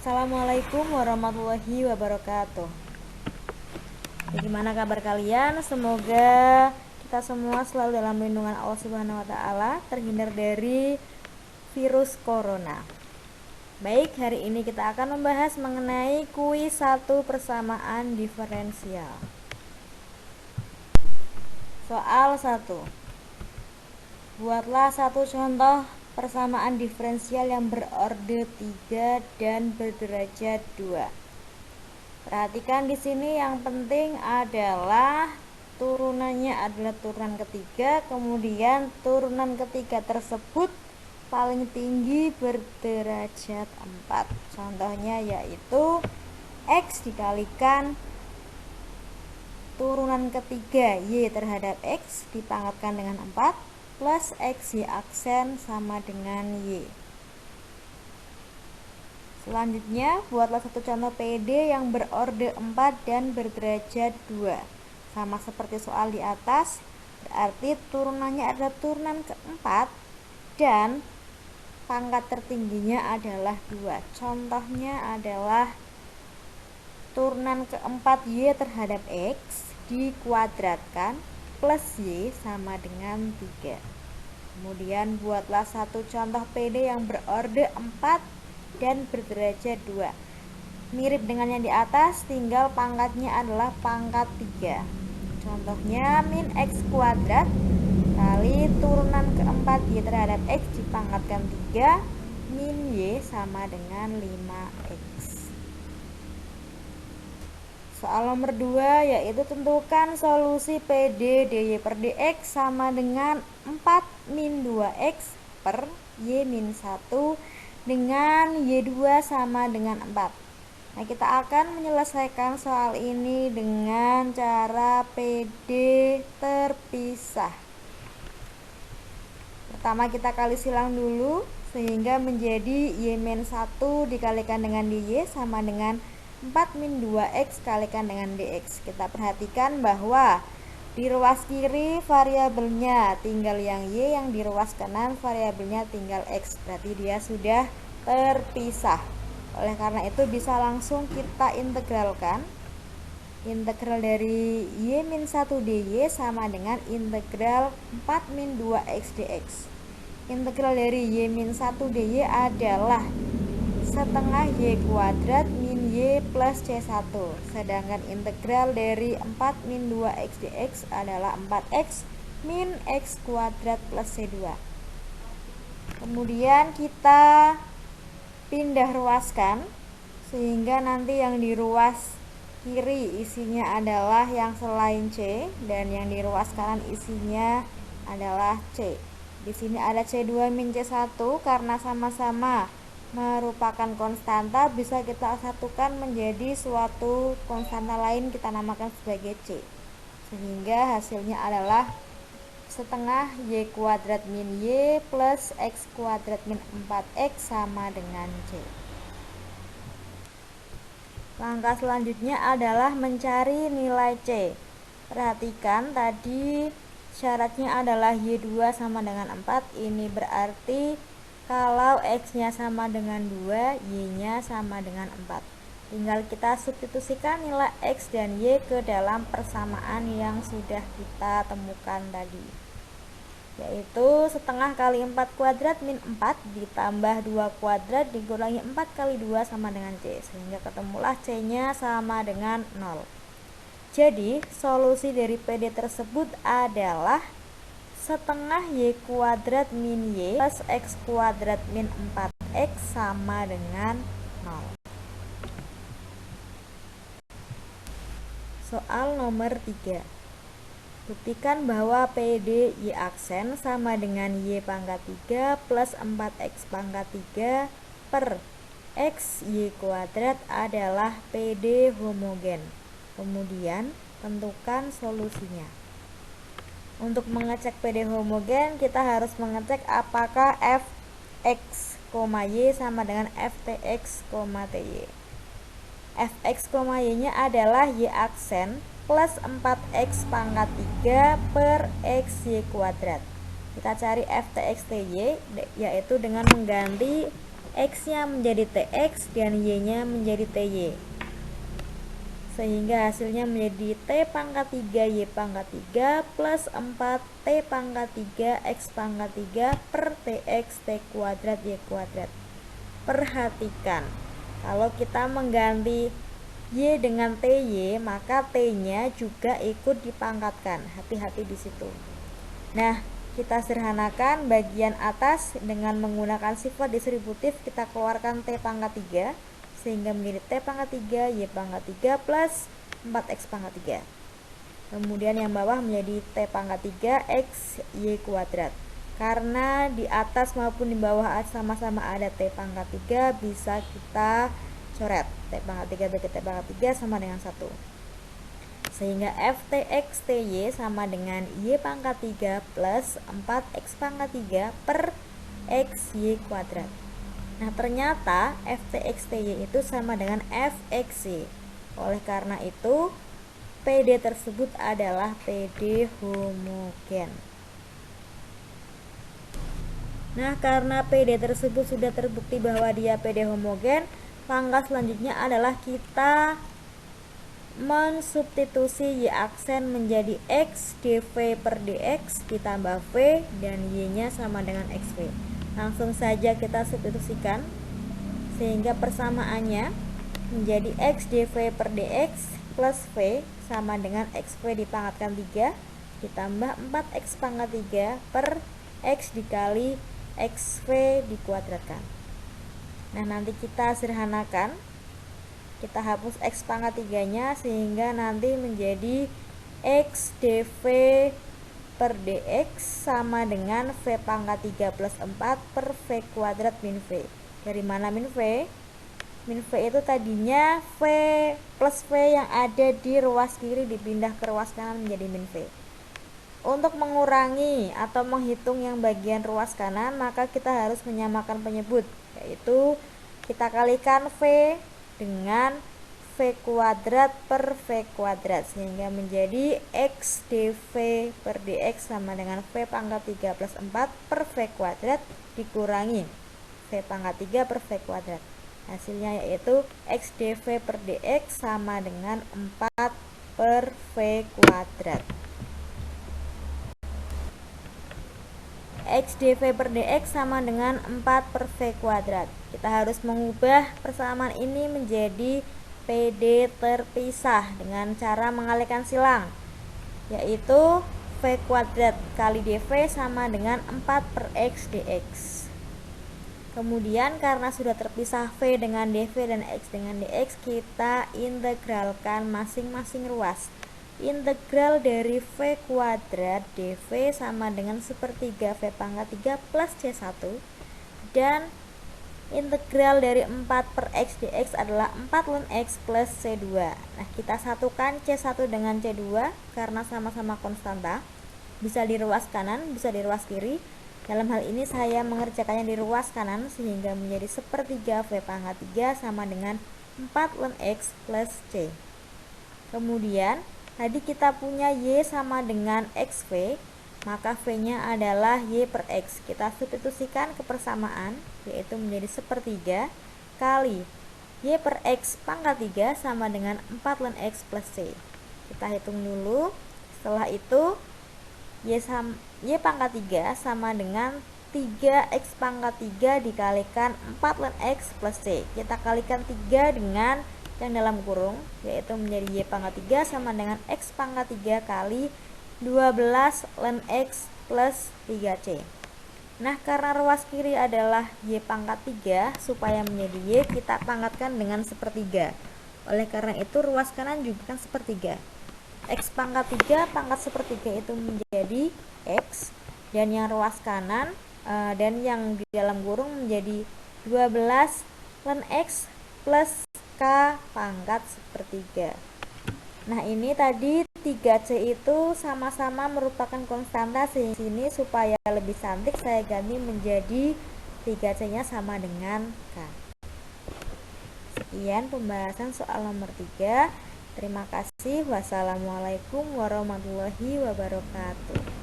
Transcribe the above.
Assalamualaikum warahmatullahi wabarakatuh. Bagaimana kabar kalian? Semoga kita semua selalu dalam lindungan Allah Subhanahu wa taala, terhindar dari virus corona. Baik, hari ini kita akan membahas mengenai kuis 1 persamaan diferensial. Soal 1. Buatlah satu contoh persamaan diferensial yang berorde 3 dan berderajat 2. Perhatikan di sini yang penting adalah turunannya adalah turunan ketiga, kemudian turunan ketiga tersebut paling tinggi berderajat 4. Contohnya yaitu X dikalikan turunan ketiga Y terhadap X dipangkatkan dengan 4 plus X Y aksen sama dengan Y. Selanjutnya, buatlah satu contoh PD yang berorde 4 dan berderajat 2. Sama seperti soal di atas, berarti turunannya adalah turunan keempat dan pangkat tertingginya adalah 2. Contohnya adalah turunan keempat Y terhadap X dikuadratkan plus Y sama dengan 3. Kemudian buatlah satu contoh PD yang berorde 4 dan berderajat 2. Mirip dengan yang di atas, tinggal pangkatnya adalah pangkat 3. Contohnya min X kuadrat kali turunan keempat Y terhadap X dipangkatkan 3 min Y sama dengan 5X. Soal nomor 2 yaitu tentukan solusi PD dy per dx sama dengan 4 min 2x per y min 1 dengan y2 sama dengan 4. Nah, kita akan menyelesaikan soal ini dengan cara PD terpisah. Pertama kita kali silang dulu sehingga menjadi y min 1 dikalikan dengan dy sama dengan 4 min 2x kalikan dengan dx. Kita perhatikan bahwa di ruas kiri variabelnya tinggal yang y, yang di ruas kanan variabelnya tinggal x. Berarti dia sudah terpisah. Oleh karena itu bisa langsung kita integralkan. Integral dari y min 1 dy sama dengan integral 4 min 2x dx. Integral dari y min 1 dy adalah setengah y kuadrat min y plus c1. Sedangkan integral dari 4 min 2x dx adalah 4x min x kuadrat plus c2. Kemudian kita pindah ruaskan sehingga nanti yang di ruas kiri isinya adalah yang selain c dan yang di ruas kanan isinya adalah c. Di sini ada c2 min c1 karena sama-sama merupakan konstanta, bisa kita satukan menjadi suatu konstanta lain, kita namakan sebagai c, sehingga hasilnya adalah setengah y kuadrat min y plus x kuadrat min 4x sama dengan c. Langkah selanjutnya adalah mencari nilai c. Perhatikan tadi syaratnya adalah y2 sama dengan 4. Ini berarti kalau x-nya sama dengan 2, y-nya sama dengan 4. Tinggal kita substitusikan nilai x dan y ke dalam persamaan yang sudah kita temukan tadi. Yaitu setengah kali 4 kuadrat min 4 ditambah 2 kuadrat dikurangi 4 kali 2 sama dengan c. Sehingga ketemulah c-nya sama dengan 0. Jadi solusi dari PD tersebut adalah setengah y kuadrat min y plus x kuadrat min 4x sama dengan 0. Soal nomor 3. Buktikan bahwa PD y aksen sama dengan y pangkat 3 plus 4x pangkat 3 per x y kuadrat adalah PD homogen. Kemudian tentukan solusinya. Untuk mengecek PD homogen, kita harus mengecek apakah fx, y sama dengan ftx, ty. Fx, y-nya adalah y aksen plus 4x pangkat 3 per x y kuadrat. Kita cari ftx ty, yaitu dengan mengganti X-nya menjadi TX dan Y-nya menjadi TY. Sehingga hasilnya menjadi T pangkat 3 Y pangkat 3 plus 4 T pangkat 3 X pangkat 3 per TX T kuadrat Y kuadrat. Perhatikan, kalau kita mengganti Y dengan TY, maka T-nya juga ikut dipangkatkan. Hati-hati di situ. Nah, kita sederhanakan bagian atas dengan menggunakan sifat distributif, kita keluarkan T pangkat 3 sehingga menjadi T pangkat 3 Y pangkat 3 plus 4X pangkat 3. Kemudian yang bawah menjadi T pangkat 3 X Y kuadrat. Karena di atas maupun di bawah sama-sama ada T pangkat 3, bisa kita coret. T pangkat 3 bagi T pangkat 3 sama dengan 1. Sehingga FTX TY sama dengan Y pangkat 3 plus 4X pangkat 3 per XY kuadrat. Nah, ternyata FTX TY itu sama dengan FXY. Oleh karena itu, PD tersebut adalah PD homogen. Nah, karena PD tersebut sudah terbukti bahwa dia PD homogen, langkah selanjutnya adalah kita mensubstitusi Y aksen menjadi X dV per dx ditambah V dan Y-nya sama dengan XV. Langsung saja kita substitusikan sehingga persamaannya menjadi X dV per dx plus V sama dengan XV dipangkatkan 3 ditambah 4X pangkat 3 per X dikali XV dikuadratkan. Nah, nanti kita sederhanakan, kita hapus X pangkat 3 nya sehingga nanti menjadi X dV per dx sama dengan V pangkat 3 plus 4 per V kuadrat min V. Dari mana min V? Min V itu tadinya V plus V yang ada di ruas kiri dipindah ke ruas kanan menjadi min V. Untuk mengurangi atau menghitung yang bagian ruas kanan, maka kita harus menyamakan penyebut, yaitu kita kalikan V dengan V kuadrat per V kuadrat sehingga menjadi X dV per dx sama dengan V pangkat 3 plus 4 per V kuadrat dikurangi V pangkat 3 per V kuadrat. Hasilnya yaitu X dV per dx sama dengan 4 per V kuadrat. X dV per dx sama dengan 4 per V kuadrat. Kita harus mengubah persamaan ini menjadi PD terpisah dengan cara mengalihkan silang, yaitu V kuadrat kali dV sama dengan 4 per X dx. Kemudian karena sudah terpisah V dengan dV dan X dengan dx, kita integralkan masing-masing ruas. Integral dari V kuadrat dV sama dengan sepertiga V pangkat 3 plus C1 dan integral dari 4 per X dx adalah 4 ln X plus C2. Nah, kita satukan C1 dengan C2 karena sama-sama konstanta, bisa di ruas kanan, bisa di ruas kiri. Dalam hal ini saya mengerjakannya di ruas kanan sehingga menjadi sepertiga V pangkat 3 sama dengan 4 ln X plus C. Kemudian tadi kita punya Y sama dengan XV, maka V-nya adalah Y per X. Kita substitusikan ke persamaan, yaitu menjadi sepertiga kali Y per X pangkat 3 sama dengan 4 ln X plus C. Kita hitung dulu. Setelah itu Y pangkat 3 sama dengan 3X pangkat 3 dikalikan 4 ln X plus C. Kita kalikan 3 dengan yang dalam kurung, yaitu menjadi Y pangkat 3 sama dengan X pangkat 3 kali 12 ln X plus 3C. Nah, karena ruas kiri adalah Y pangkat 3, supaya menjadi Y kita pangkatkan dengan sepertiga. Oleh karena itu ruas kanan juga kan sepertiga. X pangkat 3 pangkat sepertiga itu menjadi X, dan yang ruas kanan dan yang di dalam kurung menjadi 12 ln X plus K pangkat sepertiga. Nah, ini tadi 3C itu sama-sama merupakan konstanta, sini supaya lebih cantik saya ganti menjadi 3C nya sama dengan K. Sekian pembahasan soal nomor 3. Terima kasih. Wassalamualaikum warahmatullahi wabarakatuh.